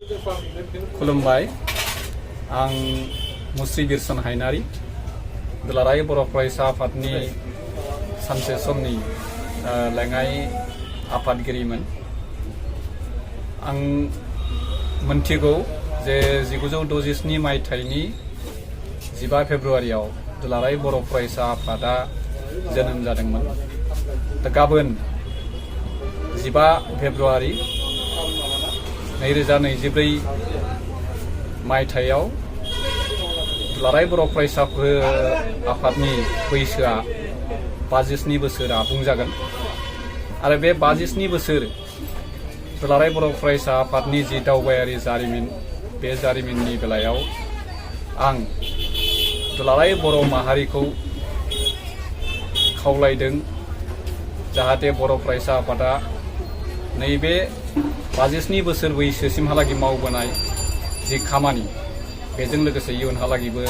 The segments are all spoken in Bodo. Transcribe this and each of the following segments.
खुलुमबाय आं मुस्रि बिरसन हायनारि दुलाराय बर' फरायसा आफादनि सानसे समनि लेङाइ आफादगिरिमोन। आं मोनथिगौ जे 1967 मायथाइनि 15 फेब्रुवारियाव दुलाराय बर' फरायसा आफादा जोनोम जादोंमोन। दा गाबोन 15 फेब्रुवारि 2024 मायथाइयाव दुलाराय बर' फरायसा आफादनि बैसोआ 57 बोसोर आबुं जागोन आरो बे 57 बोसोर दुलाराय बर' फरायसा आफादनि जि दावबायारि जारिमिन बे जारिमिननि बेलायाव आं दुलाराय बर' माहारिखौ खावलायदों जाहाथे बर' फरायसा आफादा नैबे 57 बोसोर बैसोसिमहालागै मावबोनाय जि खामानि बेजों लोगोसे इयुनहालागैबो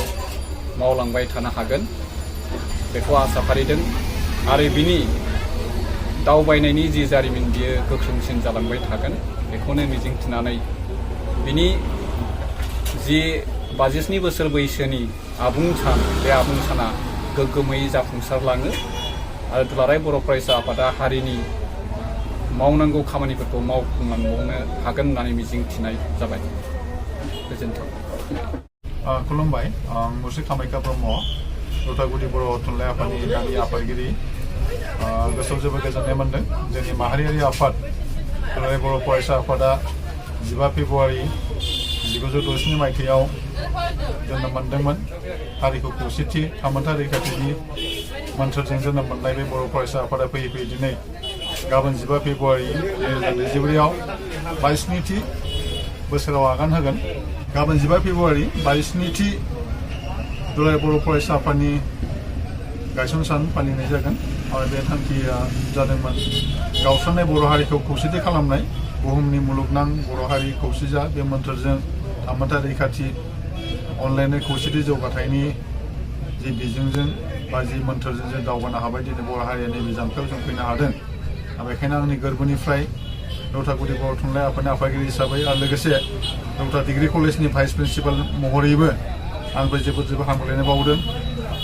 मावलांबाय थानो हागोन बेखौ आसा फारिदों आरो बिनि दावबायनायनि जि जारिमिन बियो गोख्रोंसिन जालांबाय थागोन बेखौनो मिजिंथिनानै बिनि जि 57 बोसोर बैसोनि आबुं सान बे आबुं साना गोग्गोमै जाफुंसारलाङो आरो दुलाराय बर' फरायसा आफादा हारिनि मावनांगौ खामानिफोरखौ मावफुंलांनो हागोन होननानै मिजिंथिनाय जाबाय। गोजोन्थों। खुलुमबाय आं मुस्रि कामाख्या ब्रह्म उदालगुरि बर' थुनलाइ आफादनि दानि आफादगिरि। गोसोआव जोबोद गोजोननाय मोन्दों जोंनि माहारियारि आफाद दुलाराय बर' फरायसा आफादा 15 फेब्रुवारि 1967 मायथाइयाव जोनोम मोन्दोंमोन। हारिखौ खौसेथि थामोन्था रैखाथिनि मोन्थोरजों जोनोम मोननाय बे बर' फरायसा आफादा फैयै फैयै दिनै गाबोन 15 फेब्रुवारि 2024 22थि बोसोराव आगान होगोन। गाबोन 15 फेब्रुवारि 22थि दुलाराय बर' फरायसा आफादनि गायसन सान फालिनाय जागोन आरो बे थांखिया जादोंमोन गावस्रानाय बर' हारिखौ खौसेथि खालामनाय बुहुमनि मुलुगनां बर' हारि खौसे जा बे मोन्थोरजों थामोन्था रैखाथि अनलायनाय खौसेथि जौगाथायनि जि बिजोंजों बा जि मोन्थोरजों जों दावगानो हाबाय दिनै बर' हारिया नैबे जांख्लायाव जों फैनो हादों। बेखायनो आंनि गोरबोनिफ्राय उदालगुरि बर' थुनलाइ आफादनि आफादगिरि हिसाबै आरो लोगोसे उदालगुरि डिग्री कलेजनि भाइस प्रिन्सिपाल महरैबो आंबो जोबोद हामलायनाय बावदों।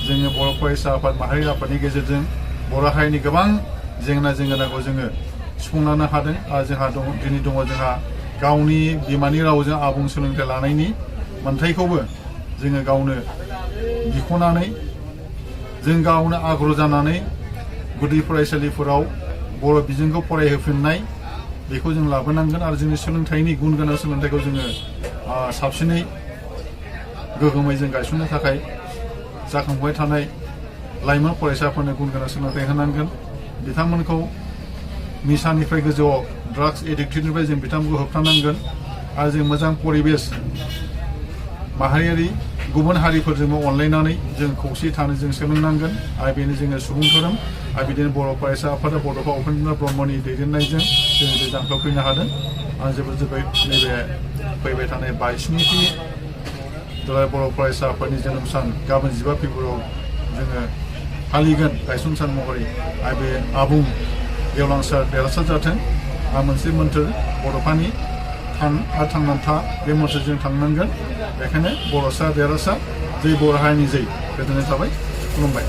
जोङो बर' फरायसा आफाद माहारि आफादनि गेजेरजों बर' हारिनि गोबां जेंना जेंगोनाखौ जोङो सुफुंलांनो हादों आरो दिनै दङ जोंहा गावनि बिमानि रावजों आबुं सोलोंथाइ लानायनि मोन्थायखौबो जोङो गावनो बिख'नानै जों गावनो आग्रह जानानै गुदि फरायसालिफोराव बर' बिजोंखौ फरायहोफिननाय बेखौ जों लाबोनांगोन आरो जोंनि सोलोंथाइनि गुन गोनां सोलोंथाइखौ जोङो साबसिनै गोगोमै जों गायसननो थाखाय जाखांबाय थानाय लाइमोन फरायसाफोरनो गुन गोनां सोलोंथाइ होनांगोन। बिथांमोनखौ निसानिफ्राय गोजौआव ड्राग्स एडिक्टेडनिफ्राय जों बिथांमोनखौ होबथानांगोन आरो जों मोजां परिबेस माहारियारि गुबुन हारिफोरजोंबो अनलायनानै जों खौसेयै थानो जों सोलोंनांगोन आरो बेनो जोङो सुबुं धोरोम आरो बिदिनो बर' फरायसा आफादा बड'फा उपेन्द्र ब्रह्मनि दैदेननायजों जों बे जांख्लायाव फैनो हादों। आं जोबोद नैबे फैबाय थानाय 22थि दुलाराय बर' फरायसा आफादनि जोनोम सान गाबोन 15 फेब्रुवारियाव जोङो फालिगोन गायसन सान महरै आरो बे आबुं गेवलांसार देरहासार जाथों आरो मोनसे मोन्थोर बड'फानि थां आरो थांनानै था बे मोन्थोरजों थांनांगोन। बेखायनो बर'सा देरहासार जै बर' हारिनि जै गोजोननाय थाबाय। खुलुमबाय।